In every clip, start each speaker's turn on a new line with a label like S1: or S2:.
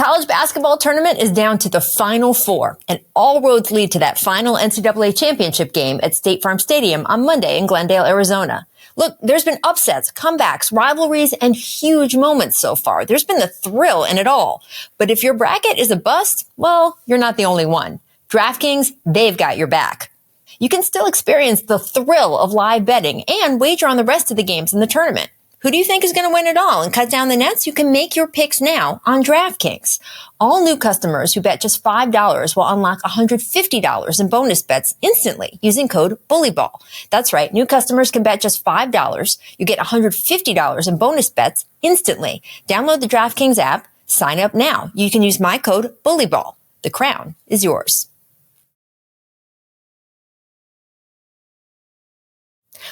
S1: college basketball tournament is down to the Final Four, and all roads lead to that final NCAA championship game at State Farm Stadium on Monday in Glendale, Arizona. Look, there's been upsets, comebacks, rivalries, and huge moments so far. There's been the thrill in it all. But if your bracket is a bust, well, you're not the only one. DraftKings, they've got your back. You can still experience the thrill of live betting and wager on the rest of the games in the tournament. Who do you think is going to win it all and cut down the nets? You can make your picks now on DraftKings. All new customers who bet just $5 will unlock $150 in bonus bets instantly using code BULLYBALL. That's right. New customers can bet just $5. You get $150 in bonus bets instantly. Download the DraftKings app. Sign up now. You can use my code BULLYBALL. The crown is yours.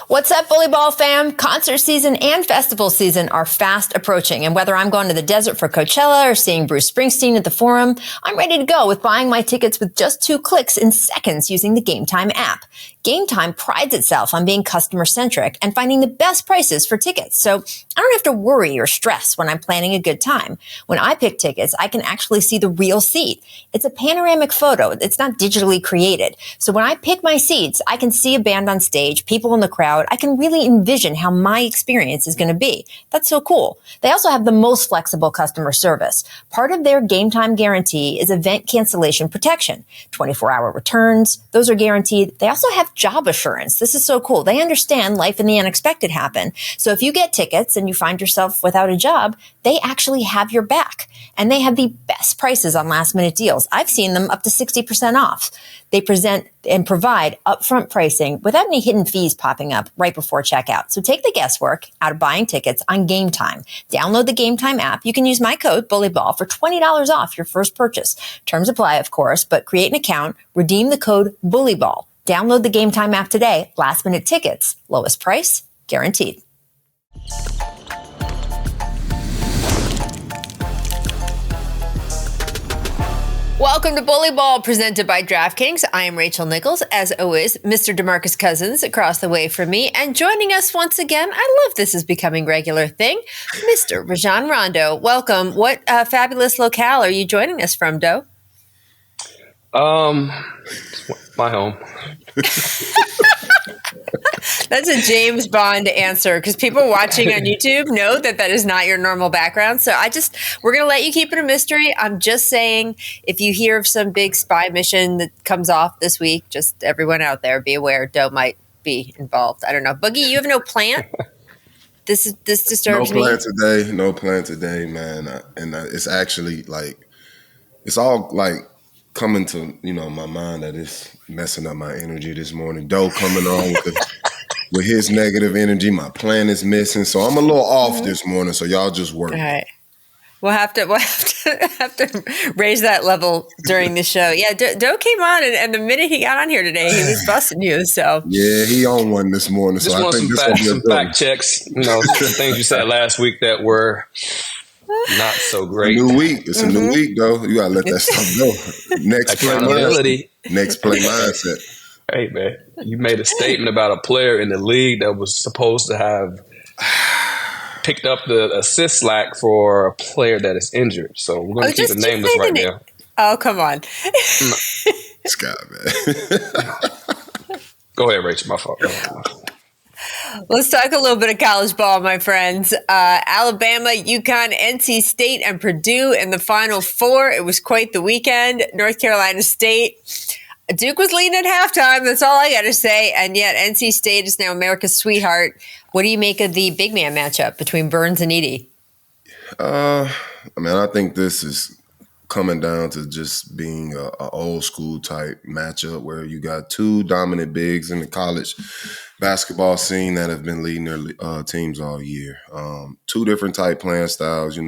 S1: What's up, Bully Ball fam? Concert season and festival season are fast approaching. And whether I'm going to the desert for Coachella or seeing Bruce Springsteen at the Forum, I'm ready to go with buying my tickets with just 2 clicks in seconds using the Game Time app. Game Time prides itself on being customer-centric and finding the best prices for tickets. So I don't have to worry or stress when I'm planning a good time. When I pick tickets, I can actually see the real seat. It's a panoramic photo. It's not digitally created. So when I pick my seats, I can see a band on stage, people in the crowd. I can really envision how my experience is going to be. That's so cool. They also have the most flexible customer service. Part of their Game Time guarantee is event cancellation protection. 24-hour returns, those are guaranteed. They also have job assurance. This is so cool. They understand life and the unexpected happen. So if you get tickets and you find yourself without a job, they actually have your back. And they have the best prices on last minute deals. I've seen them up to 60% off. They present and provide upfront pricing without any hidden fees popping up right before checkout. So take the guesswork out of buying tickets on Game Time. Download the Game Time app. You can use my code BULLYBALL for $20 off your first purchase. Terms apply, of course, but create an account, redeem the code BULLYBALL. Download the Game Time app today. Last minute tickets, lowest price, guaranteed. Welcome to Bully Ball, presented by DraftKings. I am Rachel Nichols. As always, Mr. DeMarcus Cousins across the way from me. And joining us once again, I love this is becoming regular thing, Mr. Rajon Rondo. Welcome. What fabulous locale are you joining us from, Doe?
S2: My home.
S1: That's a James Bond answer, because people watching on YouTube know that is not your normal background. So we're going to let you keep it a mystery. I'm just saying, if you hear of some big spy mission that comes off this week, just everyone out there, be aware Doe might be involved. I don't know. Boogie, you have no plan? This disturbs me.
S3: No plan today, man. And it's actually it's all coming to, my mind that it's messing up my energy this morning. Doe coming on with his negative energy. My plan is missing. So I'm a little off this morning. So y'all just work.
S1: All right. We'll have to raise that level during the show. Yeah, Doe came on, and the minute he got on here today, he was busting you. So
S3: yeah, he on one this morning.
S2: Just
S3: so
S2: want
S3: I think
S2: some fact checks. The things you said last week that were not so great.
S3: New week. It's a new week, though. You gotta let that stuff go. Next play mindset.
S2: Hey man, you made a statement about a player in the league that was supposed to have picked up the assist slack for a player that is injured. So we're going to keep it nameless right now.
S1: Oh, come on.
S3: Scott, man.
S2: Go ahead, Rachel. My fault.
S1: Let's talk a little bit of college ball, my friends. Alabama, UConn, NC State, and Purdue in the Final Four. It was quite the weekend. North Carolina State. Duke was leading at halftime. That's all I got to say. And yet NC State is now America's sweetheart. What do you make of the big man matchup between Burns and Edey?
S3: I think this is coming down to just being a old school type matchup where you got 2 dominant bigs in the college basketball scene that have been leading their teams all year. 2 different type playing styles.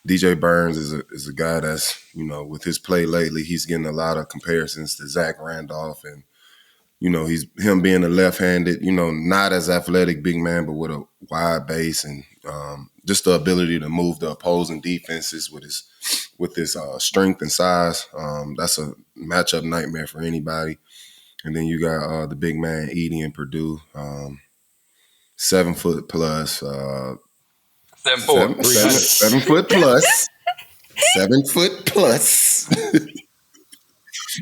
S3: DJ Burns is a guy that's, with his play lately, he's getting a lot of comparisons to Zach Randolph. And, he's him being a left-handed, not as athletic big man, but with a wide base and just the ability to move the opposing defenses with his strength and size. That's a matchup nightmare for anybody. And then you got the big man, Edey in Purdue, 7 foot plus.
S2: 7'4",
S3: 7 foot plus. 7 foot plus.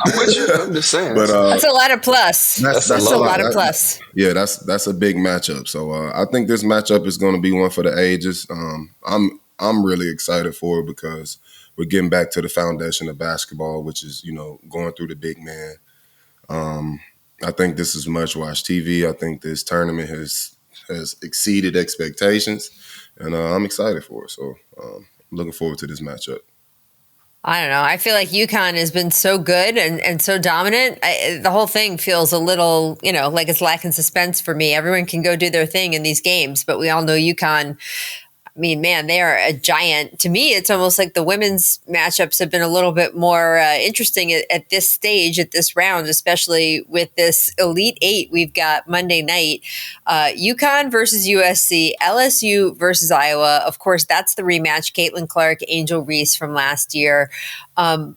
S2: I'm with you. I'm just saying.
S3: But
S1: that's a lot of plus.
S3: That's
S1: a
S3: a
S1: lot of plus.
S3: Yeah, that's a big matchup. So I think this matchup is going to be one for the ages. I'm really excited for it because we're getting back to the foundation of basketball, which is going through the big man. I think this is much watched TV. I think this tournament has exceeded expectations, and I'm excited for it. So I'm looking forward to this matchup.
S1: I don't know. I feel like UConn has been so good and so dominant. The whole thing feels a little, like it's lacking suspense for me. Everyone can go do their thing in these games, but we all know UConn. I mean, man, they are a giant. To me, it's almost like the women's matchups have been a little bit more interesting at this stage, at this round, especially with this Elite Eight we've got Monday night. UConn versus USC, LSU versus Iowa. Of course, that's the rematch. Caitlin Clark, Angel Reese from last year. But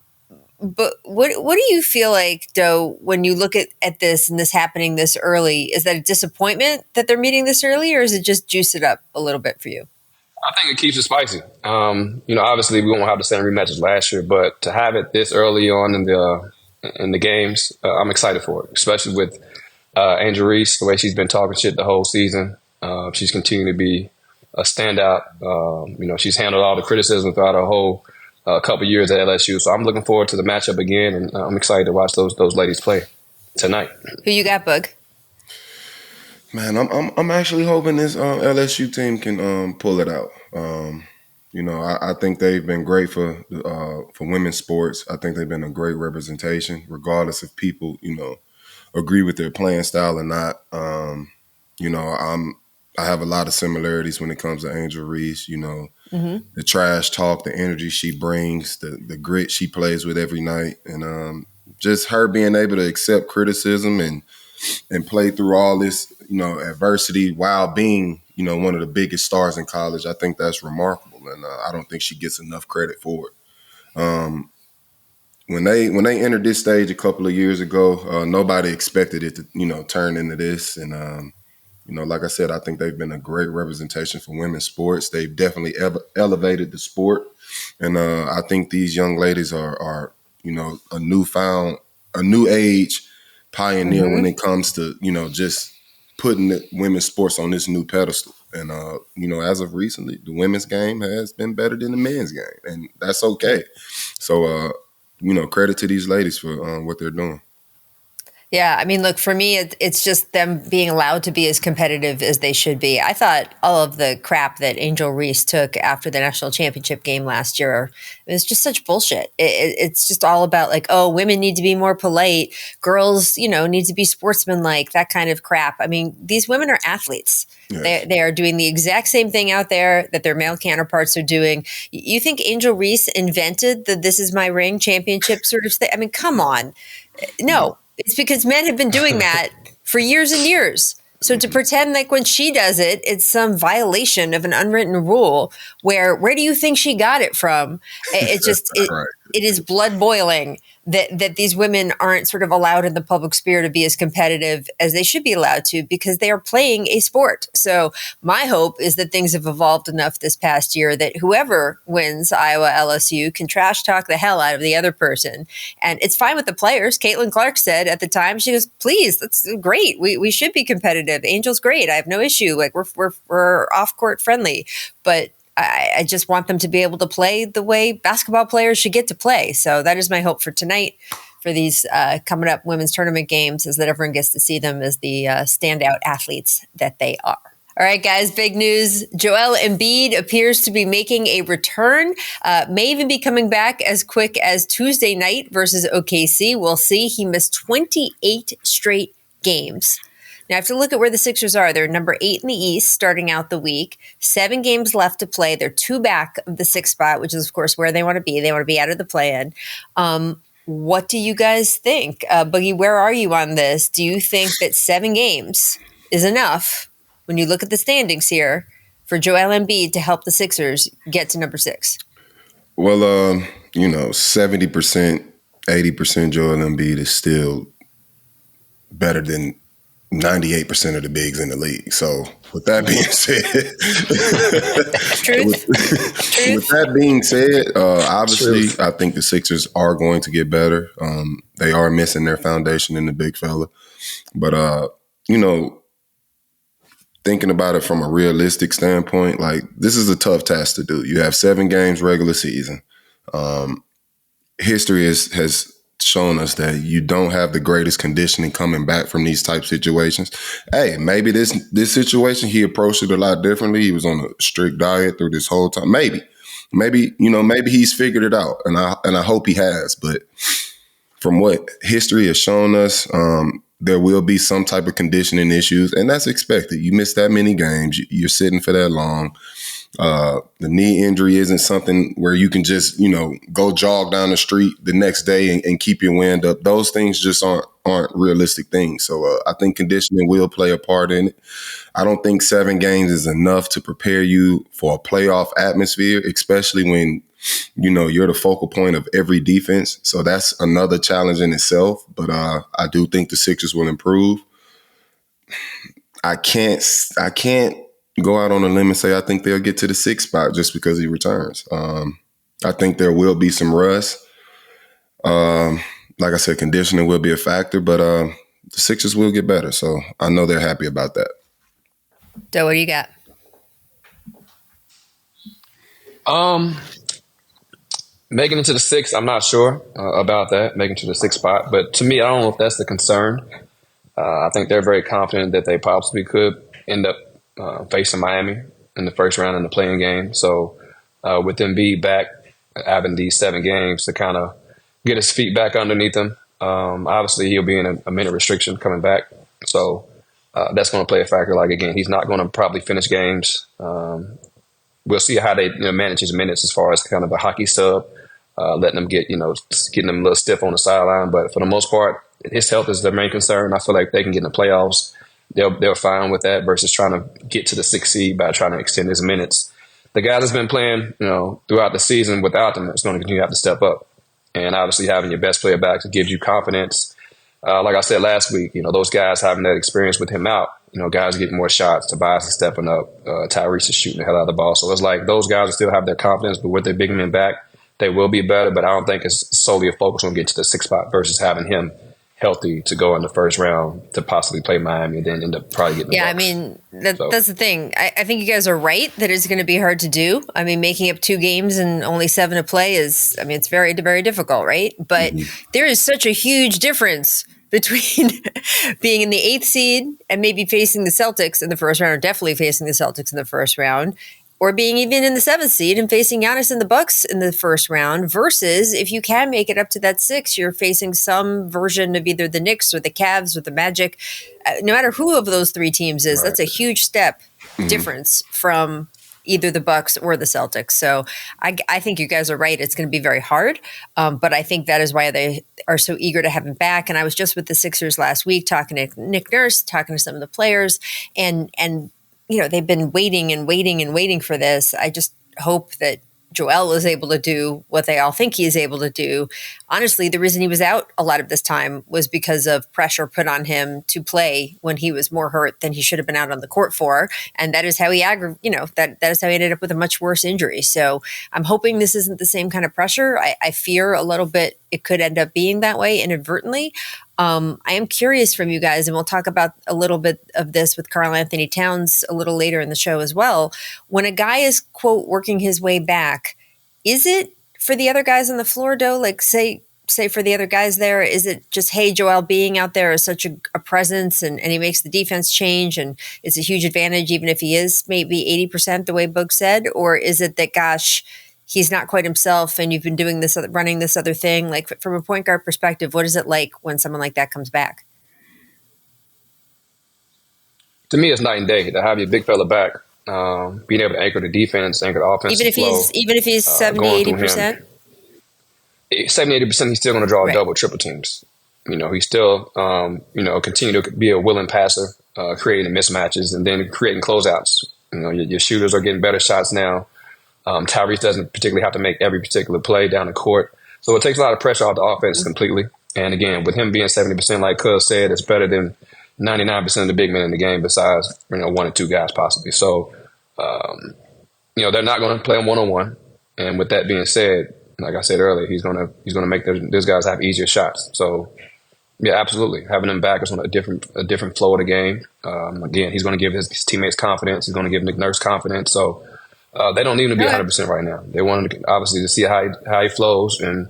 S1: what do you feel like, though, when you look at this and this happening this early? Is that a disappointment that they're meeting this early, or is it just juice it up a little bit for you?
S2: I think it keeps it spicy. Obviously we won't have the same rematches last year, but to have it this early on in the games, I'm excited for it, especially with Angel Reese, the way she's been talking shit the whole season. She's continued to be a standout. She's handled all the criticism throughout her whole couple years at LSU. So I'm looking forward to the matchup again, and I'm excited to watch those ladies play tonight.
S1: Who you got, Bug?
S3: Man, I'm actually hoping this LSU team can pull it out. I think they've been great for women's sports. I think they've been a great representation, regardless if people agree with their playing style or not. I have a lot of similarities when it comes to Angel Reese. The trash talk, the energy she brings, the grit she plays with every night, and just her being able to accept criticism and play through all this, adversity while being, one of the biggest stars in college. I think that's remarkable, and I don't think she gets enough credit for it. When they entered this stage a couple of years ago, nobody expected it to, turn into this. And like I said, I think they've been a great representation for women's sports. They've definitely elevated the sport, and I think these young ladies are a new age pioneer when it comes to, just putting women's sports on this new pedestal. And, as of recently, the women's game has been better than the men's game, and that's okay. So, credit to these ladies for what they're doing.
S1: Yeah, I mean, look, for me, it's just them being allowed to be as competitive as they should be. I thought all of the crap that Angel Reese took after the national championship game last year, it was just such bullshit. It's just all about like, oh, women need to be more polite. Girls, need to be sportsmanlike, that kind of crap. I mean, these women are athletes. Yes. They are doing the exact same thing out there that their male counterparts are doing. You think Angel Reese invented the "This Is My Ring" championship sort of thing? I mean, come on. No. It's because men have been doing that for years and years. So to pretend like when she does it, it's some violation of an unwritten rule, where do you think she got it from? It is blood boiling that these women aren't sort of allowed in the public sphere to be as competitive as they should be allowed to, because they are playing a sport. So my hope is that things have evolved enough this past year that whoever wins Iowa LSU can trash talk the hell out of the other person. And it's fine with the players. Caitlin Clark said at the time, she goes, please, that's great. We should be competitive. Angel's great. I have no issue. Like we're off court friendly, but I just want them to be able to play the way basketball players should get to play. So that is my hope for tonight, for these coming up women's tournament games, is that everyone gets to see them as the standout athletes that they are. All right, guys, big news. Joel Embiid appears to be making a return, may even be coming back as quick as Tuesday night versus OKC. We'll see. He missed 28 straight games. Now, I have to look at where the Sixers are. They're number 8 in the East starting out the week. 7 games left to play. They're 2 back of the 6th spot, which is, of course, where they want to be. They want to be out of the play-in. What do you guys think? Boogie, where are you on this? Do you think that 7 games is enough, when you look at the standings here, for Joel Embiid to help the Sixers get to number 6?
S3: Well, 70%, 80% Joel Embiid is still better than 98% of the bigs in the league. So with that being said, with that being said, obviously I think the Sixers are going to get better. They are missing their foundation in the big fella. But, thinking about it from a realistic standpoint, like this is a tough task to do. You have 7 games regular season. History has shown us that you don't have the greatest conditioning coming back from these type situations. Hey, maybe this situation, he approached it a lot differently. He was on a strict diet through this whole time. Maybe he's figured it out, and I hope he has. But from what history has shown us, there will be some type of conditioning issues, and that's expected. You miss that many games, you're sitting for that long. The knee injury isn't something where you can just, go jog down the street the next day and keep your wind up. Those things just aren't realistic things. So I think conditioning will play a part in it. I don't think 7 games is enough to prepare you for a playoff atmosphere, especially when, you're the focal point of every defense. So that's another challenge in itself. But I do think the Sixers will improve. I can't go out on a limb and say I think they'll get to the 6th spot just because he returns. I think there will be some rust. Like I said, conditioning will be a factor, but the Sixers will get better. So I know they're happy about that.
S1: Doe, what do you got?
S2: Making it to the 6th, I'm not sure about that, making it to the 6th spot. But to me, I don't know if that's the concern. I think they're very confident that they possibly could end up facing Miami in the first round in the playing game. So with Embiid back, having these 7 games to kind of get his feet back underneath him, obviously he'll be in a minute restriction coming back. So that's going to play a factor. Like, again, he's not going to probably finish games. We'll see how they manage his minutes as far as kind of a hockey sub, letting them getting them a little stiff on the sideline. But for the most part, his health is their main concern. I feel like they can get in the playoffs. They're fine with that versus trying to get to the 6th seed by trying to extend his minutes. The guy that's been playing, throughout the season without them is going to continue to have to step up. And obviously having your best player back gives you confidence. Like I said last week, those guys having that experience with him out, guys getting more shots. Tobias is stepping up. Tyrese is shooting the hell out of the ball. So it's like those guys will still have their confidence, but with their big men back, they will be better. But I don't think it's solely a focus on getting to the 6th spot versus having him healthy to go in the first round to possibly play Miami and then end up probably getting the Bucks.
S1: I mean, that's the thing. I think you guys are right that it's going to be hard to do. I mean, making up 2 games and only 7 to play it's very, very difficult, right? But there is such a huge difference between being in the 8th seed and maybe facing the Celtics in the first round, or definitely facing the Celtics in the first round, or being even in the 7th seed and facing Giannis and the Bucks in the first round, versus if you can make it up to that 6, you're facing some version of either the Knicks or the Cavs or the Magic. No matter who of those 3 teams is, that's a huge step difference from either the Bucks or the Celtics. So I think you guys are right. It's going to be very hard. But I think that is why they are so eager to have him back. And I was just with the Sixers last week, talking to Nick Nurse, talking to some of the players, and they've been waiting and waiting and waiting for this. I just hope that Joel is able to do what they all think he is able to do. Honestly, the reason he was out a lot of this time was because of pressure put on him to play when he was more hurt than he should have been out on the court for. And that is how he that is how he ended up with a much worse injury. So I'm hoping this isn't the same kind of pressure. I fear a little bit it could end up being that way inadvertently. I am curious from you guys, and we'll talk about a little bit of this with Karl Anthony Towns a little later in the show as well. When a guy is, quote, working his way back, is it for the other guys on the floor, Doe? Like, say for the other guys there, is it just, hey, Joel being out there is such a presence and he makes the defense change and it's a huge advantage even if he is maybe 80% the way Boog said? Or is it that, gosh, he's not quite himself and you've been doing this, running this other thing? Like, from a point guard perspective, what is it like when someone like that comes back?
S2: To me, it's night and day to have your big fella back, being able to anchor the defense, anchor the offense.
S1: Even if he's 70, 80%?
S2: 70, 80%, he's still going to draw double, triple teams. He's still, continue to be a willing passer, creating mismatches and then creating closeouts. Your shooters are getting better shots now. Tyrese doesn't particularly have to make every particular play down the court. So it takes a lot of pressure off the offense completely. And again, with him being 70%, like Cuz said, it's better than 99% of the big men in the game besides, one or two guys possibly. So, they're not going to play him one-on-one. And with that being said, like I said earlier, he's going to make those guys have easier shots. So, yeah, absolutely. Having him back is on a different flow of the game. Again, he's going to give his teammates confidence. He's going to give Nick Nurse confidence. So they don't need him to be 100% right now. They want him obviously to see how he flows and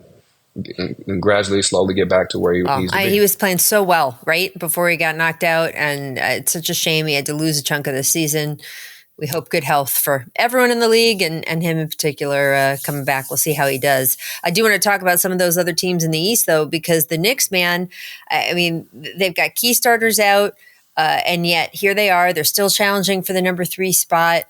S2: gradually, slowly get back to where he needs to be.
S1: He was playing so well, right, before he got knocked out. And it's such a shame he had to lose a chunk of the season. We hope good health for everyone in the league and him in particular coming back. We'll see how he does. I do want to talk about some of those other teams in the East, though, because the Knicks, man, I mean, they've got key starters out, and yet here they are. They're still challenging for the number 3 spot.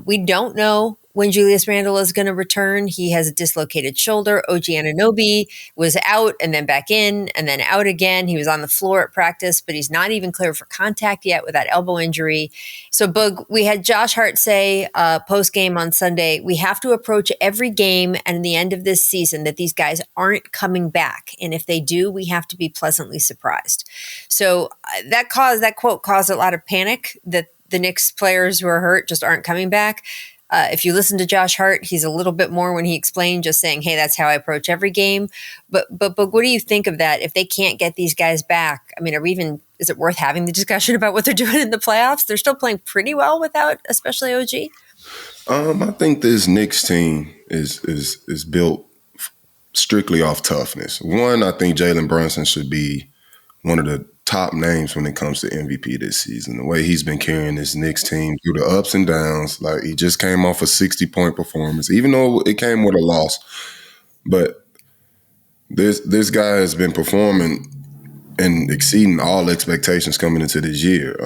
S1: We don't know when Julius Randle is going to return. He has a dislocated shoulder. OG Anunoby was out and then back in and then out again. He was on the floor at practice, but he's not even cleared for contact yet with that elbow injury. So, Boog, we had Josh Hart say post-game on Sunday, we have to approach every game and the end of this season that these guys aren't coming back. And if they do, we have to be pleasantly surprised. So that quote caused a lot of panic that the Knicks players who are hurt just aren't coming back. If you listen to Josh Hart, he's a little bit more when he explained, just saying, hey, that's how I approach every game. But what do you think of that? If they can't get these guys back, I mean, is it worth having the discussion about what they're doing in the playoffs? They're still playing pretty well without, especially OG.
S3: I think this Knicks team is built strictly off toughness. One, I think Jalen Brunson should be one of the top names when it comes to MVP this season. The way he's been carrying this Knicks team through the ups and downs, like he just came off a 60-point performance, even though it came with a loss. But this guy has been performing and exceeding all expectations coming into this year.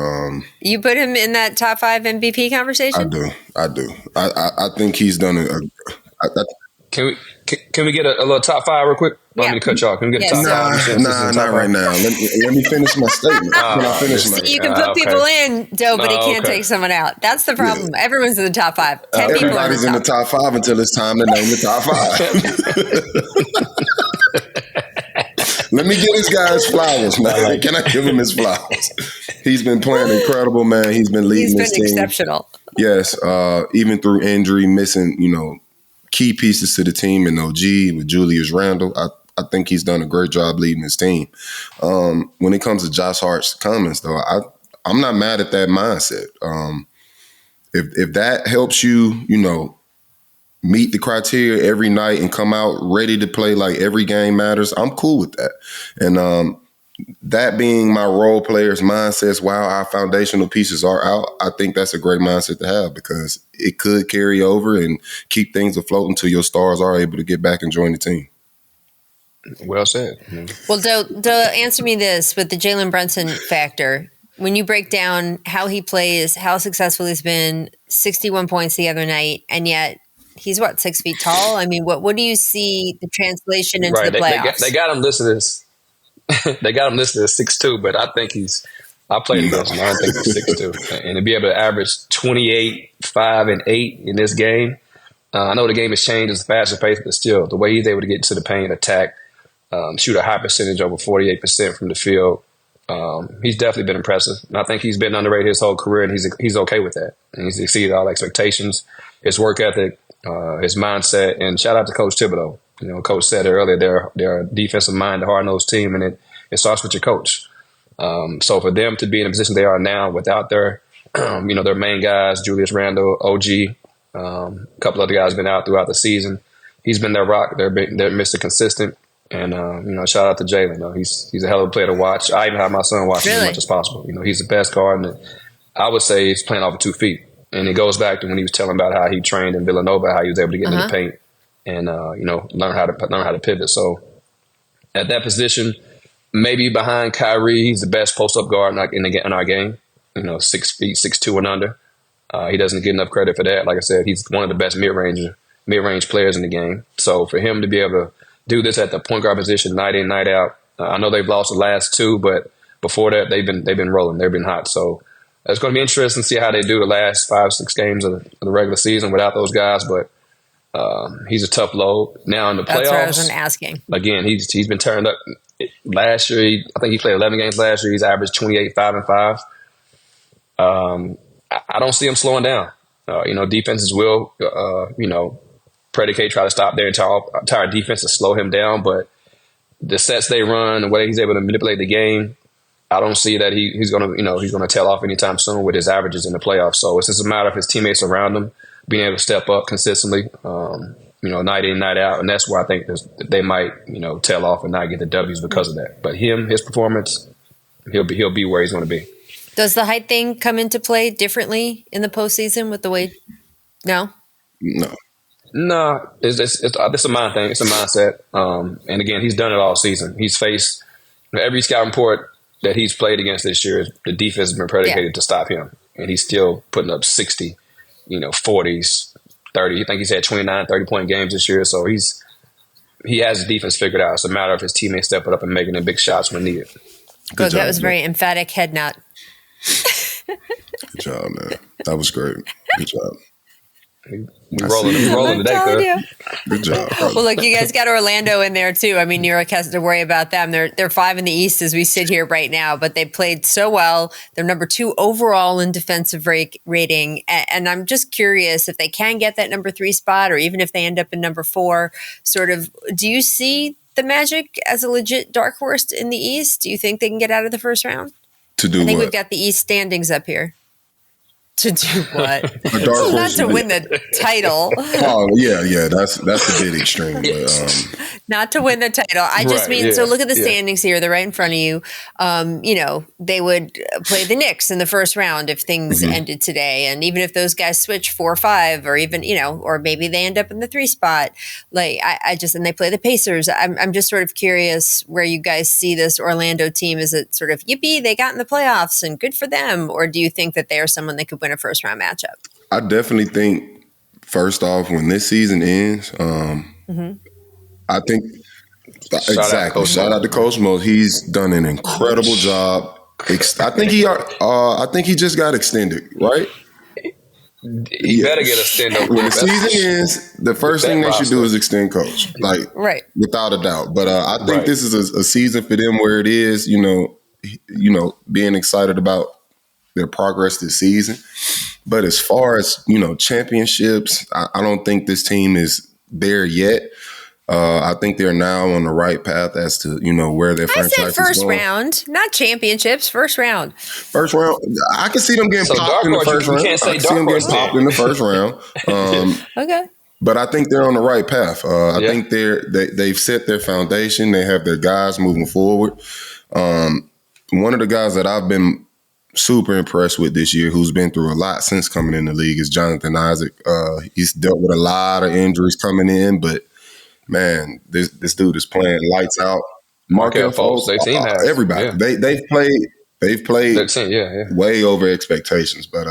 S1: You put him in that top 5 MVP conversation?
S3: I do. I think he's done
S2: Can we get a little top 5 real quick? I don't mean to cut you off. Can we get a top 5?
S3: Not right now. Let me finish my statement.
S1: You can put people in, Joe, but he can't take someone out. That's the problem. Yeah. Everyone's in the top 5. 10 people
S3: everybody's in the top 5 until it's time to name the top 5. Let me get his guy his flowers, man. Can I give him his flowers? He's been playing incredible, man. He's been leading this team.
S1: He's been exceptional.
S3: Yes, even through injury, missing, key pieces to the team in OG with Julius Randle. I think he's done a great job leading his team. When it comes to Josh Hart's comments, though, I'm not mad at that mindset. If that helps you, meet the criteria every night and come out ready to play like every game matters, I'm cool with that. And that being my role players' mindsets while our foundational pieces are out, I think that's a great mindset to have because it could carry over and keep things afloat until your stars are able to get back and join the team.
S2: Well said.
S1: Well, Doe, answer me this with the Jalen Brunson factor. When you break down how he plays, how successful he's been, 61 points the other night, and yet he's 6 feet tall? I mean, what do you see the translation into the playoffs?
S2: They got him listed as they got him listed as 6'2", but I think I played against him. I don't think he's 6'2". And to be able to average 28, 5, and 8 in this game, I know the game has changed, it's faster pace, but still, the way he's able to get to the paint, attack, shoot a high percentage, over 48% from the field, he's definitely been impressive. And I think he's been underrated his whole career, and he's okay with that. And he's exceeded all expectations. His work ethic, his mindset, and shout out to Coach Thibodeau. Coach said it earlier, they're a defensive-minded, hard-nosed team, and it starts with your coach. So for them to be in the position they are now without their main guys, Julius Randle, OG, a couple other guys been out throughout the season. He's been their rock. They're Mr. Consistent. And, shout out to Jalen. He's a hell of a player to watch. I even have my son watch him as much as possible. He's the best guard. And I would say he's playing off of 2 feet. And it goes back to when he was telling about how he trained in Villanova, how he was able to get in the paint and, learn how to pivot. So at that position, maybe behind Kyrie, he's the best post-up guard in our game. 6 feet, 6'2" and under. He doesn't get enough credit for that. Like I said, he's one of the best mid-range players in the game. So for him to be able to do this at the point guard position night in, night out, I know they've lost the last 2, but before that they've been rolling. They've been hot. So it's going to be interesting to see how they do the last 5-6 games of the regular season without those guys. But He's a tough load. Now in the playoffs,
S1: that's what I was asking.
S2: Again, he's been turned up. Last year, I think he played 11 games last year. He's averaged 28, 5 and 5. I don't see him slowing down. Defenses will, try to stop their entire defense to slow him down. But the sets they run, the way he's able to manipulate the game, I don't see that he's gonna tail off anytime soon with his averages in the playoffs. So it's just a matter of his teammates around him being able to step up consistently, night in, night out, and that's where I think they might, tail off and not get the W's because of that. But his performance, he'll be where he's going to be.
S1: Does the height thing come into play differently in the postseason with the way? No. It's a mind thing. It's a mindset. And again, he's done it all season. He's faced every scout report that he's played against this year. The defense has been predicated to stop him, and he's still putting up 60, 40s, 30. I think he's had 29, 30-point games this year. So he has the defense figured out. It's a matter of his teammates stepping up and making the big shots when needed. Good job, that was very emphatic head nod.
S3: Good job, man. That was great. Good job.
S2: We rolling today,
S3: Good job.
S1: Well, look, you guys got Orlando in there too. I mean, New York has to worry about them. They're 5 in the East as we sit here right now, but they played so well. They're number 2 overall in defensive rating, and I'm just curious if they can get that number 3 spot, or even if they end up in number 4. Sort of, do you see the Magic as a legit dark horse in the East? Do you think they can get out of the first round?
S3: To do
S1: I think
S3: what?
S1: we've got the East standings up here. To do what?
S3: Not
S1: to win the title.
S3: Oh yeah, that's a bit extreme. But,
S1: not to win the title. I just mean, so look at the standings here. They're right in front of you. They would play the Knicks in the first round if things ended today. And even if those guys switch 4 or 5, or even, or maybe they end up in the 3 spot, like and they play the Pacers. I'm just sort of curious where you guys see this Orlando team. Is it sort of, yippee, they got in the playoffs and good for them? Or do you think that they are someone that could win a first round matchup?
S3: I definitely think, first off, when this season ends, I think Shout out to Coach Mo. He's done an incredible job. I think he just got extended, right?
S2: He better get extended.
S3: When the season ends, the first thing they should do is extend Coach, without a doubt. But I think this is a season for them where it is, being excited about their progress this season. But as far as, championships, I don't think this team is there yet. I think they're now on the right path as to, where their franchise is going. I said
S1: first round, not championships, first round.
S3: First round. I can see them getting popped in the first round.
S2: You can't say
S3: I can see them getting popped in the first round.
S1: Okay.
S3: But I think they're on the right path. I think they've set their foundation. They have their guys moving forward. One of the guys that I've been super impressed with this year, who's been through a lot since coming in the league, is Jonathan Isaac. He's dealt with a lot of injuries coming in, but man, this dude is playing lights out. Markelle Fultz,
S2: their team has
S3: everybody.
S2: Yeah.
S3: They've played way over expectations. But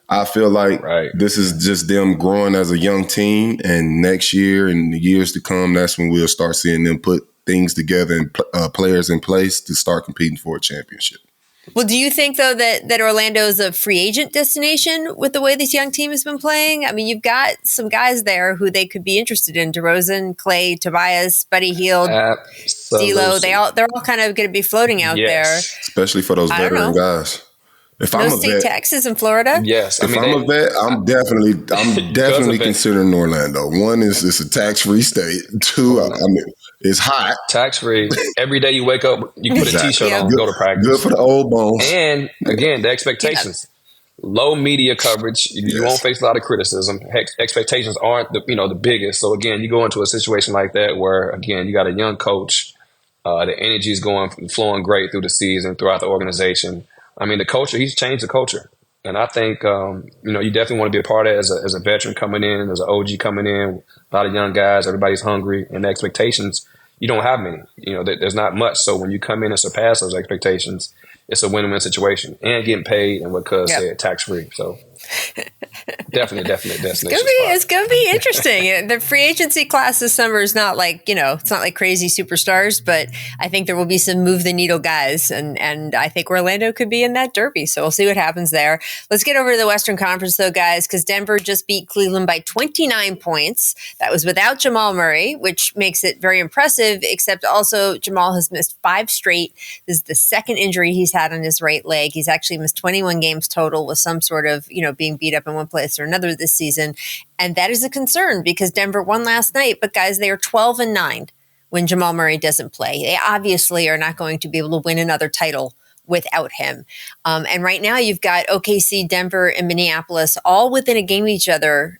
S3: I feel like this is just them growing as a young team, and next year and the years to come, that's when we'll start seeing them put things together and players in place to start competing for a championship.
S1: Well, do you think, though, that Orlando is a free agent destination with the way this young team has been playing? I mean, you've got some guys there who they could be interested in: DeRozan, Clay, Tobias, Buddy Hield, D'Lo. They're all kind of going to be floating out there,
S3: especially for those veteran guys. If I'm a vet,
S1: Texas and Florida.
S2: Yes,
S3: I'm a vet, I'm definitely considering Orlando. One is it's a tax-free state. 2, it's hot.
S2: Tax-free. Every day you wake up, you put a T-shirt on, go to practice.
S3: Good for the old bones.
S2: And again, the expectations. Low media coverage. You won't face a lot of criticism. Expectations aren't the biggest. So again, you go into a situation like that where again you got a young coach. The energy is flowing great through the season, throughout the organization. I mean, the culture, he's changed the culture. And I think, you definitely want to be a part of it as a veteran coming in, as an OG coming in, a lot of young guys, everybody's hungry, and the expectations, you don't have many. There's not much. So when you come in and surpass those expectations, it's a win-win situation. And getting paid, and what Cuz said, tax-free. So Definitely destination
S1: It's gonna be interesting. The free agency class this summer is not like, it's not like crazy superstars, but I think there will be some move the needle guys, and I think Orlando could be in that derby. So we'll see what happens there. Let's get over to the Western Conference though, guys, because Denver just beat Cleveland by 29 points. That was without Jamaal Murray, which makes it very impressive, except also Jamaal has missed 5 straight. This is the second injury he's had on his right leg. He's actually missed 21 games total with some sort of, being beat up in one place or another this season. And that is a concern because Denver won last night. But guys, they are 12-9 when Jamaal Murray doesn't play. They obviously are not going to be able to win another title without him. And right now you've got OKC, Denver, and Minneapolis all within a game of each other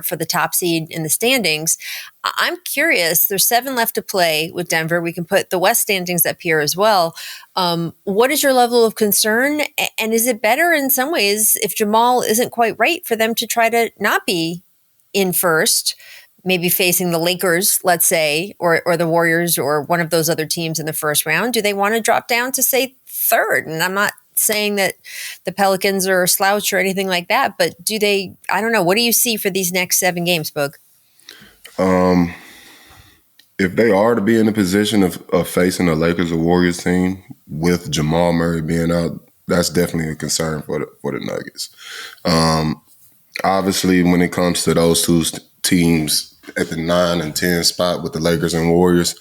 S1: for the top seed in the standings. I'm curious, there's 7 left to play with Denver. We can put the West standings up here as well. What is your level of concern? And is it better in some ways if Jamaal isn't quite right for them to try to not be in first, maybe facing the Lakers, let's say, or the Warriors or one of those other teams in the first round? Do they want to drop down to, say, third? And I'm not saying that the Pelicans are a slouch or anything like that, but do they, I don't know, what do you see for these next 7 games, Boog?
S3: If they are to be in a position of facing a Lakers or Warriors team with Jamaal Murray being out, that's definitely a concern for the Nuggets. Obviously, when it comes to those two teams at the 9 and 10 spot with the Lakers and Warriors,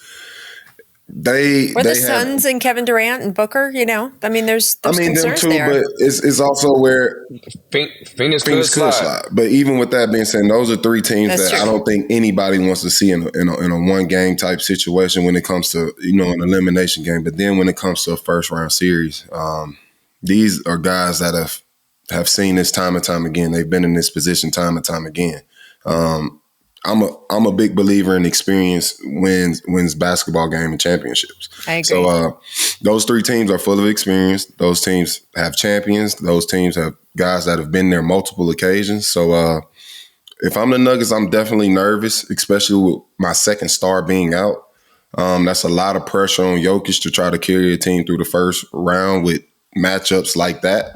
S3: the
S1: Suns and Kevin Durant and Booker, there's concerns
S3: them too,
S1: there.
S3: But it's also where
S2: Phoenix could slide.
S3: But even with that being said, those are 3 teams that I don't think anybody wants to see in a one game type situation when it comes to an elimination game. But then when it comes to a first round series, these are guys that have seen this time and time again. They've been in this position time and time again. I'm a big believer in experience wins basketball game and championships.
S1: I agree.
S3: So those 3 teams are full of experience. Those teams have champions. Those teams have guys that have been there multiple occasions. So if I'm the Nuggets, I'm definitely nervous, especially with my second star being out. That's a lot of pressure on Jokic to try to carry a team through the first round with matchups like that.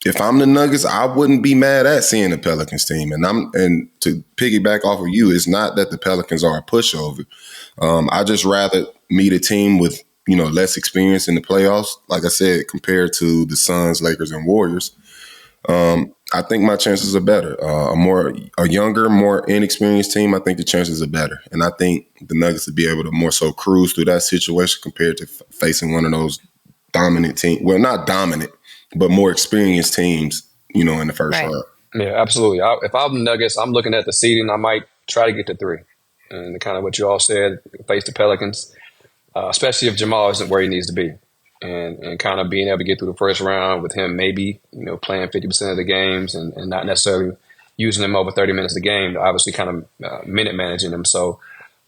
S3: If I'm the Nuggets, I wouldn't be mad at seeing the Pelicans team. And to piggyback off of you, it's not that the Pelicans are a pushover. I just rather meet a team with less experience in the playoffs. Like I said, compared to the Suns, Lakers, and Warriors, I think my chances are better. A younger, more inexperienced team, I think the chances are better. And I think the Nuggets would be able to more so cruise through that situation compared to facing one of those dominant teams. Well, not dominant, but more experienced teams, in the first round.
S2: Yeah, absolutely. If I'm the Nuggets, I'm looking at the seeding. I might try to get to 3. And kind of what you all said, face the Pelicans, especially if Jamaal isn't where he needs to be. And kind of being able to get through the first round with him maybe, playing 50% of the games and not necessarily using him over 30 minutes a game, obviously kind of minute managing him. So,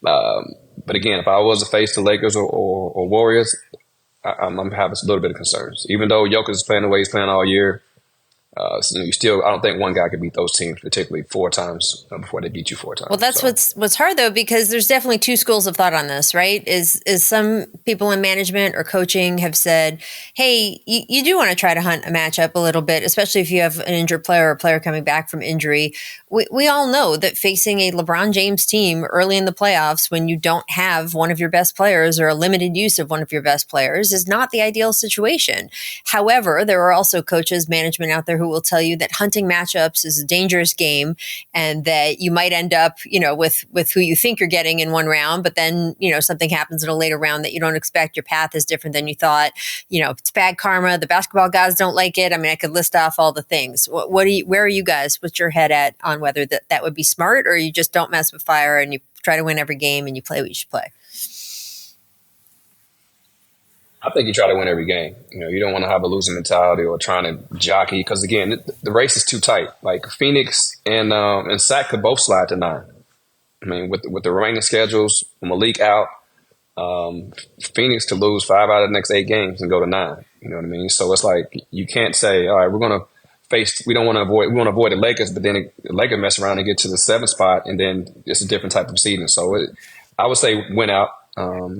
S2: but again, if I was to face the Lakers or Warriors, I'm having a little bit of concerns. Even though Jokic is playing the way he's playing all year, I don't think one guy could beat those teams, particularly 4 times before they beat you 4 times.
S1: Well, that's what's hard though, because there's definitely 2 schools of thought on this, right? Is some people in management or coaching have said, hey, you do want to try to hunt a matchup a little bit, especially if you have an injured player or a player coming back from injury. We all know that facing a LeBron James team early in the playoffs when you don't have one of your best players or a limited use of one of your best players is not the ideal situation. However, there are also coaches, management out there who will tell you that hunting matchups is a dangerous game and that you might end up, with who you think you're getting in one round, but then, something happens in a later round that you don't expect. Your path is different than you thought. It's bad karma. The basketball guys don't like it. I mean, I could list off all the things. Where are you guys? What's your head at on whether that would be smart, or you just don't mess with fire and you try to win every game and you play what you should play?
S2: I think you try to win every game. You don't want to have a losing mentality or trying to jockey because, again, the race is too tight. Like Phoenix and Sac could both slide to 9. I mean, with the remaining schedules, Malik out, Phoenix could lose 5 out of the next 8 games and go to 9. You know what I mean? So it's like you can't say, all right, we want to avoid the Lakers, but then the Lakers mess around and get to the 7th spot, and then it's a different type of seeding. So I would say win out.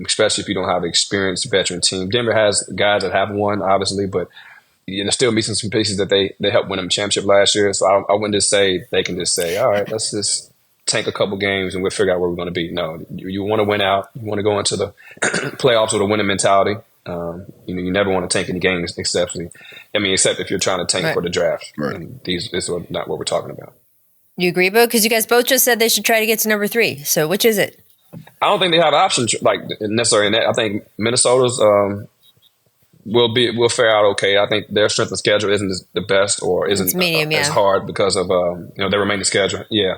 S2: Especially if you don't have an experienced veteran team. Denver has guys that have won, obviously, but there'll still be some pieces that they helped win them championship last year. So I wouldn't just say they can just say, all right, let's just tank a couple games and we'll figure out where we're going to be. No, you want to win out. You want to go into the playoffs with a winning mentality. You never want to tank any games except if you're trying to tank for the draft.
S3: Right.
S2: And this is not what we're talking about.
S1: You agree, Bo? Because you guys both just said they should try to get to number 3. So which is it?
S2: I don't think they have options like necessarily in that. I think Minnesota's will fare out okay. I think their strength of schedule isn't the best or isn't medium, as hard because of their remaining schedule. Yeah,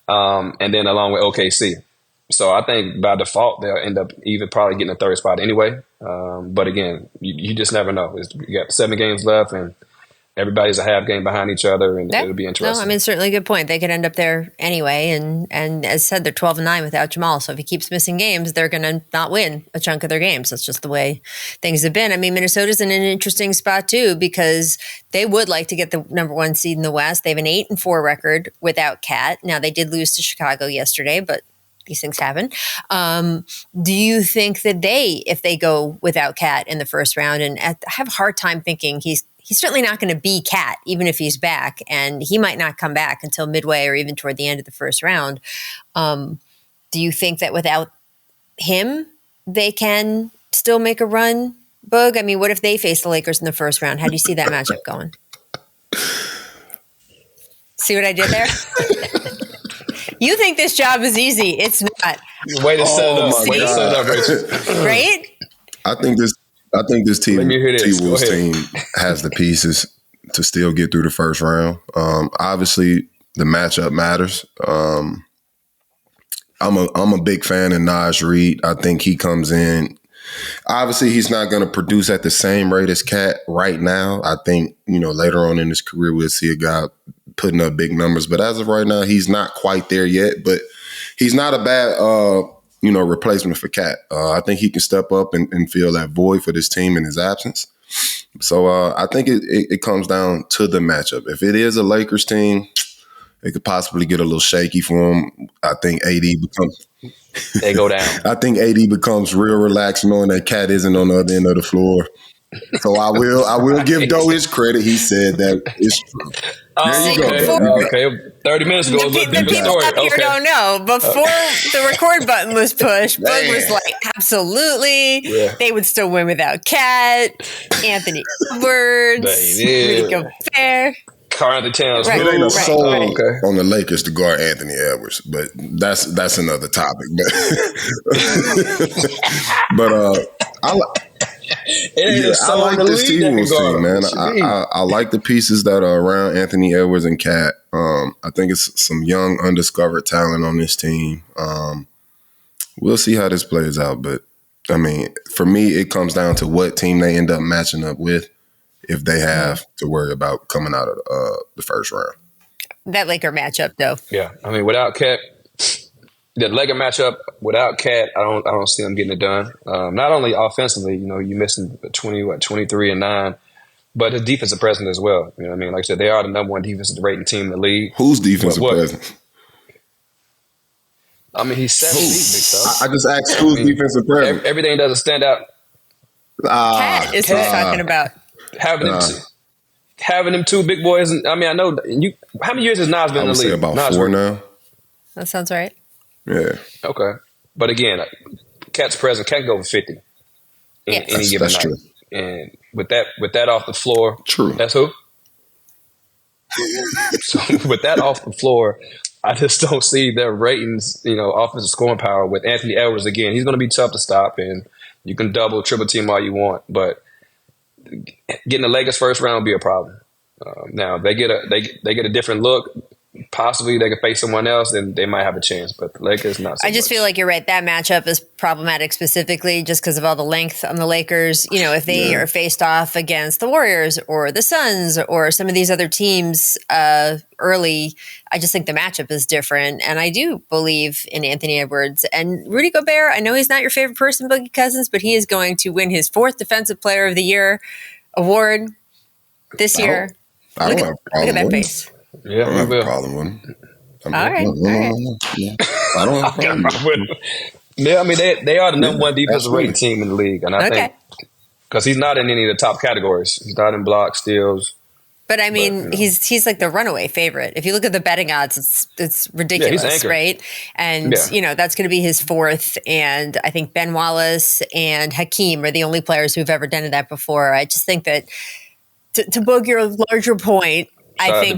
S2: and then along with OKC. So I think by default they'll end up even probably getting a 3rd spot anyway. But again, you just never know. You got 7 games left and everybody's a half game behind each other, and it'll be interesting.
S1: No, certainly a good point. They could end up there anyway, and as said, they're 12-9 without Jamaal. So if he keeps missing games, they're going to not win a chunk of their games. That's just the way things have been. Minnesota's in an interesting spot too because they would like to get the number 1 seed in the West. They have an 8-4 record without Cat. Now they did lose to Chicago yesterday, but these things happen. Do you think that if they go without Cat in the first round, and I have a hard time thinking he's certainly not going to be Cat, even if he's back, and he might not come back until midway or even toward the end of the first round. Do you think that without him, they can still make a run, Boog? What if they face the Lakers in the first round? How do you see that matchup going? See what I did there? You think this job is easy. It's not.
S2: Way to set it up, Rachel.
S1: Right?
S3: I think this T-Wolves team has the pieces to still get through the first round. Obviously, the matchup matters. I'm a big fan of Naj Reid. I think he comes in. Obviously, he's not going to produce at the same rate as Cat right now. I think, later on in his career, we'll see a guy putting up big numbers. But as of right now, he's not quite there yet. But he's not a bad replacement for Cat. I think he can step up and fill that void for this team in his absence. So I think it comes down to the matchup. If it is a Lakers team, it could possibly get a little shaky for him. I think AD becomes
S2: they go down.
S3: I think AD becomes real relaxed knowing that Cat isn't on the other end of the floor. So I will give Doe his credit. He said that it's true. There you go.
S2: Okay, 30 minutes ago,
S1: the people up here don't know. Before the record button was pushed, Bug was like, absolutely. Yeah. They would still win without Cat, Anthony Edwards, Rudy Gobert.
S2: Carl Towns.
S3: It ain't a soul on the Lakers to guard Anthony Edwards, but that's another topic. But I like this T-Wolves team, man. I like the pieces that are around Anthony Edwards and Cat. I think it's some young, undiscovered talent on this team. We'll see how this plays out, but for me, it comes down to what team they end up matching up with if they have to worry about coming out of the first round.
S1: That Laker matchup, though.
S2: Yeah, without Cat, the Laker matchup without Cat, I don't see them getting it done. Not only offensively, you missing 23 and 9, but his defensive presence as well. You know what I mean? Like I said, they are the number 1 defensive rating team in the league.
S3: Who's defensive presence?
S2: He's 7 deep, big stuff.
S3: I just asked who's defensive presence.
S2: Everything doesn't stand out.
S1: Cat is what I'm talking about.
S2: Having them 2 big boys. I know you. How many years has Nas been in the league?
S3: I would say about 4 now.
S1: That sounds right.
S3: Yeah.
S2: Okay. But again, Cat's present can go over 50 in any given night. True. And with that off the floor,
S3: true.
S2: That's who? So with that off the floor, I just don't see their ratings, offensive scoring power with Anthony Edwards. Again, he's going to be tough to stop, and you can double, triple team all you want, but getting the Lakers first round will be a problem. Now they get a different look. Possibly they could face someone else, and they might have a chance. But the Lakers, not so
S1: I just feel like you're right. That matchup is problematic specifically just because of all the length on the Lakers. If they are faced off against the Warriors or the Suns or some of these other teams early, I just think the matchup is different. And I do believe in Anthony Edwards. And Rudy Gobert, I know he's not your favorite person, Boogie Cousins, but he is going to win his 4th Defensive Player of the Year award this year. Look at that face.
S3: Yeah, I don't have a problem with him.
S1: All right.
S3: I don't have a problem with him.
S2: Yeah, they are the number 1 defensive rating team in the league, and I think because he's not in any of the top categories. He's not in blocks, steals.
S1: But I mean, he's like the runaway favorite. If you look at the betting odds, it's ridiculous, right? And that's going to be his fourth. And I think Ben Wallace and Hakeem are the only players who've ever done that before. I just think that to Boog your larger point, I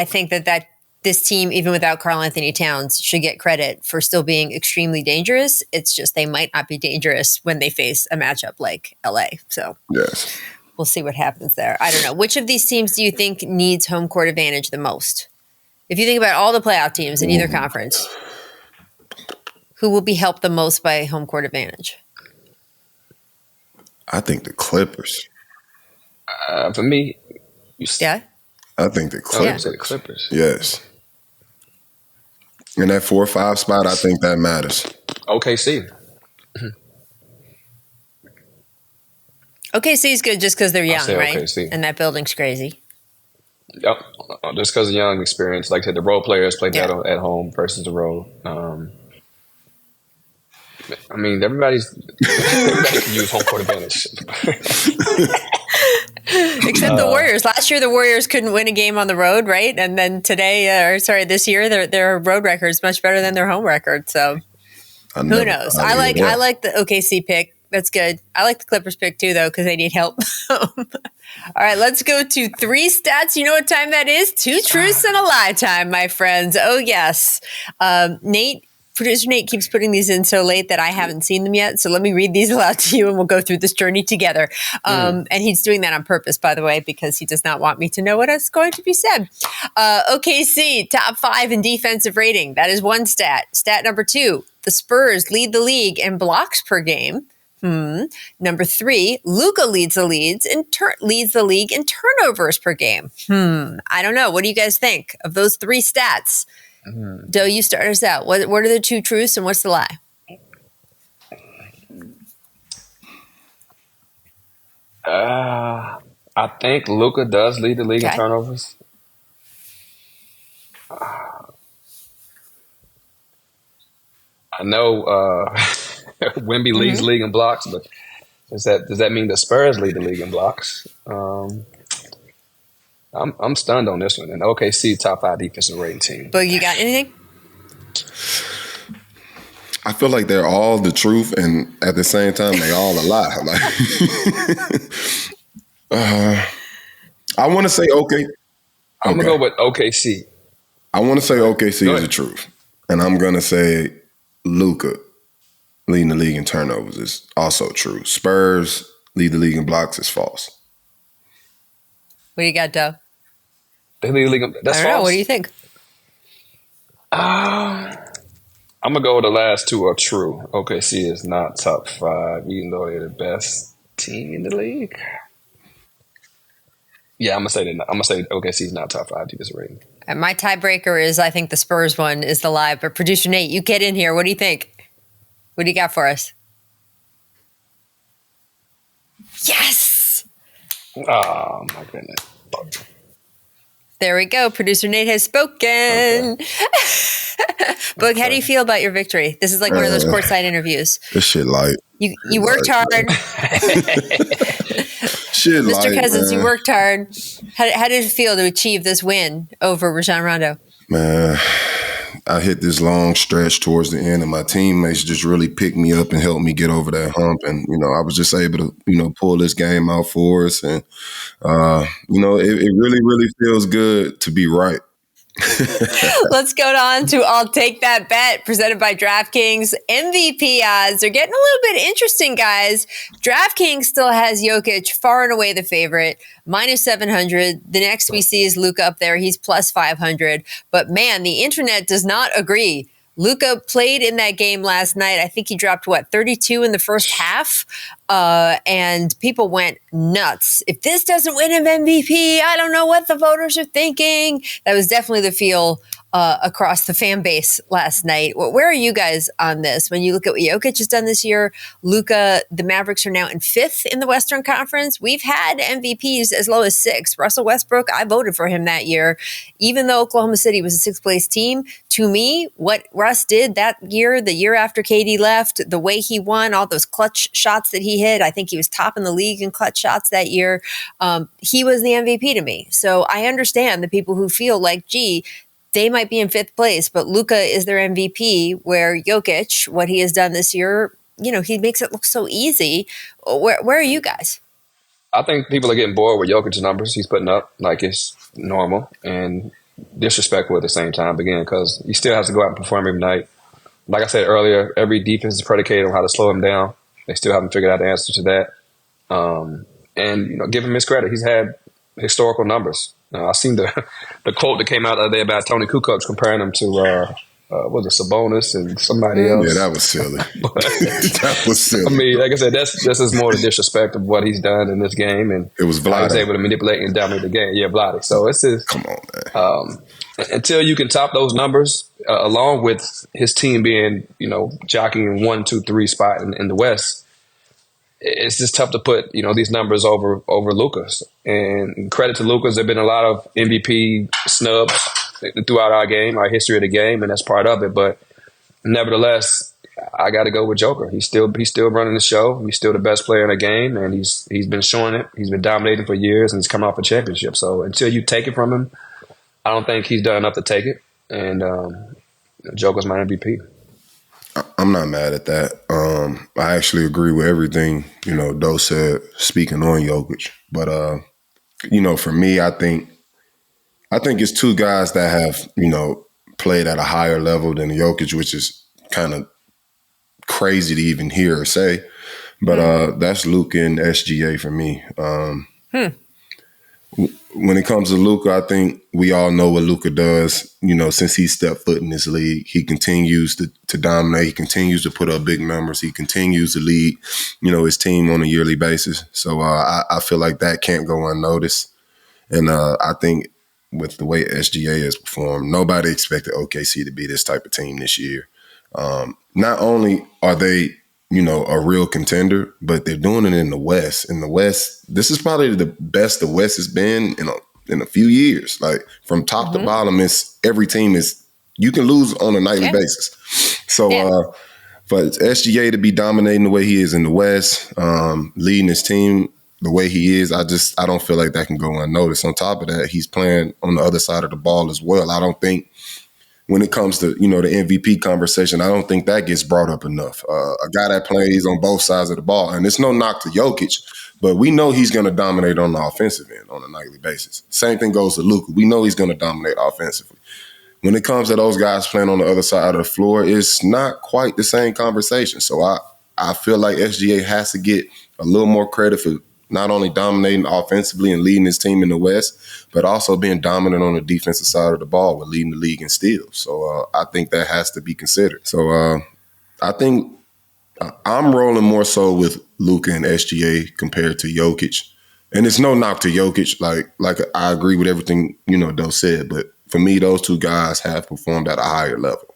S1: think that this team, even without Karl Anthony Towns, should get credit for still being extremely dangerous. It's just they might not be dangerous when they face a matchup like LA. So
S3: yes.
S1: We'll see what happens there. I don't know. Which of these teams do you think needs home court advantage the most? If you think about all the playoff teams in either conference, who will be helped the most by home court advantage?
S3: I think the Clippers.
S2: For me,
S3: I think the Clippers.
S2: The Clippers.
S3: Yes. In that 4 or 5 spot, I think that matters.
S2: OKC.
S1: OKC is good just because they're young, right?
S2: OKC.
S1: And that building's crazy.
S2: Yep. Just because of young experience. Like I said, the role players play that at home versus the road. I mean, everybody can use home court advantage.
S1: Except the Warriors. Last year, the Warriors couldn't win a game on the road, right? And then this year, their road record is much better than their home record. So who knows? I like the OKC pick. That's good. I like the Clippers pick too, though, because they need help. All right, let's go to 3 stats. You know what time that is? 2 truths and a lie time, my friends. Oh, yes. Producer Nate keeps putting these in so late that I haven't seen them yet. So let me read these aloud to you and we'll go through this journey together. And he's doing that on purpose, by the way, because he does not want me to know what is going to be said. OKC, top 5 in defensive rating. That is one stat. Stat number 2, the Spurs lead the league in blocks per game. Number 3, Luka leads the league in turnovers per game. I don't know. What do you guys think of those 3 stats? Doe, you start us out. What are the 2 truths and what's the lie?
S2: I think Luka does lead the league in turnovers. I know Wemby leads the league in blocks, but does that mean the Spurs lead the league in blocks? I'm stunned on this one. And OKC top 5 defensive rating team.
S1: But you got anything?
S3: I feel like they're all the truth, and at the same time, they all a lie. I want to say okay.
S2: I'm gonna go with OKC.
S3: I want to say OKC is the truth, and I'm gonna say Luka leading the league in turnovers is also true. Spurs lead the league in blocks is false.
S1: What do you got, Doe?
S2: They lead the league. That's
S1: I don't
S2: false.
S1: know. What do you think?
S2: I'm gonna go with the last 2 are true. OKC is not top 5, even though they're the best team in the league. Yeah, I'm gonna say OKC is not top 5 defensive rating.
S1: And my tiebreaker is I think the Spurs one is the lie. But producer Nate, you get in here. What do you think? What do you got for us? Yes.
S2: Oh my goodness.
S1: There we go. Producer Nate has spoken. Okay. Boog, how do you feel about your victory? This is like one of those courtside interviews.
S3: This shit light.
S1: You worked hard.
S3: Shit
S1: Mr.
S3: light,
S1: Cousins,
S3: man.
S1: You worked hard. How did it feel to achieve this win over Rajon Rondo?
S3: Man, I hit this long stretch towards the end, and my teammates just really picked me up and helped me get over that hump. And, I was just able to, pull this game out for us. And, it really, really feels good to be right.
S1: Let's go on to I'll Take That Bet, presented by DraftKings. MVP odds are getting a little bit interesting, guys. DraftKings still has Jokic far and away the favorite, minus 700. The next we see is Luka up there. He's plus 500. But man, the internet does not agree. Luka played in that game last night. I think he dropped, 32 in the first half? And people went nuts. If this doesn't win him MVP, I don't know what the voters are thinking. That was definitely the feel across the fan base last night. Where are you guys on this? When you look at what Jokic has done this year, Luka, the Mavericks are now in 5th in the Western Conference. We've had MVPs as low as 6. Russell Westbrook, I voted for him that year. Even though Oklahoma City was a 6th place team, to me, what Russ did that year, the year after KD left, the way he won, all those clutch shots that he hit, I think he was top in the league in clutch shots that year. He was the MVP to me. So I understand the people who feel like, gee, they might be in 5th place, but Luka is their MVP, where Jokic, what he has done this year, he makes it look so easy. Where are you guys?
S2: I think people are getting bored with Jokic's numbers he's putting up, like it's normal, and disrespectful at the same time, again, because he still has to go out and perform every night. Like I said earlier, every defense is predicated on how to slow him down. They still haven't figured out the answer to that. And give him his credit. He's had historical numbers. I seen the quote that came out the other day about Tony Kukoc comparing him to was it Sabonis and somebody else?
S3: Yeah, that was silly. That was silly.
S2: I mean, like I said, that's just more the disrespect of what he's done in this game, and
S3: it was Vlade.
S2: He was able to manipulate and dominate the game. Yeah, Vlade. So it's just
S3: come on, man.
S2: Until you can top those numbers, along with his team being jockeying 1, 2, 3 spot in the West. It's just tough to put, these numbers over Luka's. And credit to Luka's, there have been a lot of MVP snubs throughout our game, our history of the game, and that's part of it. But nevertheless, I got to go with Joker. He's still running the show. He's still the best player in the game, and he's been showing it. He's been dominating for years, and he's come off a championship. So until you take it from him, I don't think he's done enough to take it. And Joker's my MVP.
S3: I'm not mad at that. I actually agree with everything, Doe said, speaking on Jokic. But, for me, I think it's two guys that have, played at a higher level than Jokic, which is kind of crazy to even hear or say. But that's Luka and SGA for me. When it comes to Luka, I think we all know what Luka does. Since he stepped foot in this league, he continues to dominate. He continues to put up big numbers. He continues to lead, his team on a yearly basis. So I feel like that can't go unnoticed. And I think with the way SGA has performed, nobody expected OKC to be this type of team this year. Not only are they a real contender, but they're doing it in the West. In the West, this is probably the best the West has been in a few years. Like from top to bottom, every team you can lose on a nightly basis. So for SGA to be dominating the way he is in the West, leading his team the way he is, I don't feel like that can go unnoticed. On top of that, he's playing on the other side of the ball as well. I don't think when it comes to, the MVP conversation, I don't think that gets brought up enough. A guy that plays on both sides of the ball, and it's no knock to Jokic, but we know he's going to dominate on the offensive end on a nightly basis. Same thing goes to Luka. We know he's going to dominate offensively. When it comes to those guys playing on the other side of the floor, it's not quite the same conversation. So I feel like SGA has to get a little more credit for not only dominating offensively and leading his team in the West, but also being dominant on the defensive side of the ball with leading the league in steals. So I think that has to be considered. So I think I'm rolling more so with Luka and SGA compared to Jokic. And it's no knock to Jokic. Like I agree with everything, Doe said. But for me, those two guys have performed at a higher level.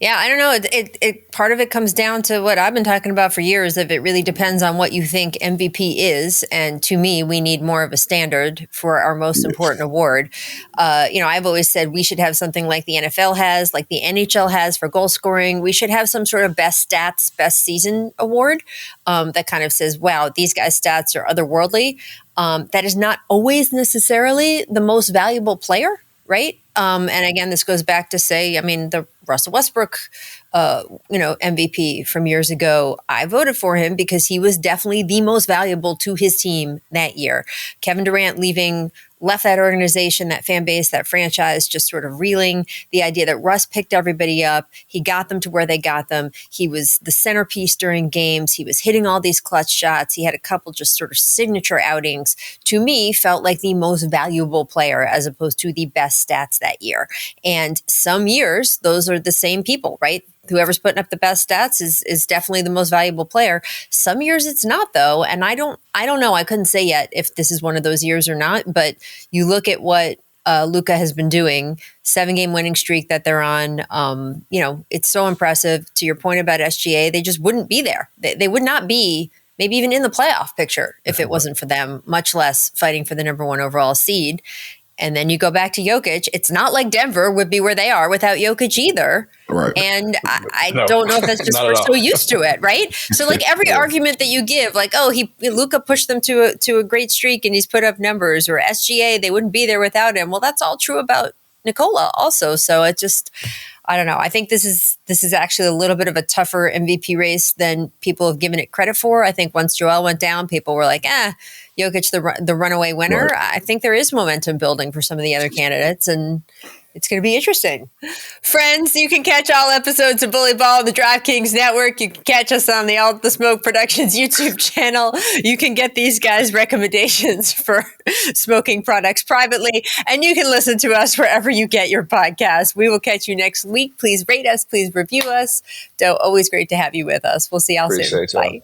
S1: Yeah, I don't know. It part of it comes down to what I've been talking about for years. If it really depends on what you think MVP is, and to me, we need more of a standard for our most important award. I've always said we should have something like the NFL has, like the NHL has for goal scoring. We should have some sort of best stats, best season award that kind of says, "Wow, these guys' stats are otherworldly." That is not always necessarily the most valuable player, right? And again, this goes back to say, the Russell Westbrook, MVP from years ago, I voted for him because he was definitely the most valuable to his team that year. Kevin Durant left that organization, that fan base, that franchise just sort of reeling. The idea that Russ picked everybody up, he got them to where they got them. He was the centerpiece during games. He was hitting all these clutch shots. He had a couple just sort of signature outings. To me, felt like the most valuable player as opposed to the best stats that year. And some years, those are the same people, right? Whoever's putting up the best stats is definitely the most valuable player. Some years it's not, though, and I don't know. I couldn't say yet if this is one of those years or not. But you look at what Luka has been doing, 7-game winning streak that they're on. It's so impressive. To your point about SGA, they just wouldn't be there. They would not be maybe even in the playoff picture if it wasn't for them, much less fighting for the number 1 overall seed. And then you go back to Jokic. It's not like Denver would be where they are without Jokic either.
S3: Right.
S1: And I don't know if that's just we're so used to it, right? So like every argument that you give, like, oh, Luka pushed them to a great streak and he's put up numbers, or SGA, they wouldn't be there without him. Well, that's all true about Nikola also. So it just, I don't know. I think this is actually a little bit of a tougher MVP race than people have given it credit for. I think once Joel went down, people were like, Jokic, the runaway winner. Right. I think there is momentum building for some of the other candidates, and it's going to be interesting. Friends, you can catch all episodes of Bully Ball on the DraftKings Network. You can catch us on the All the Smoke Productions YouTube channel. You can get these guys' recommendations for smoking products privately, and you can listen to us wherever you get your podcasts. We will catch you next week. Please rate us. Please review us. Doe, always great to have you with us. We'll see y'all soon. Bye.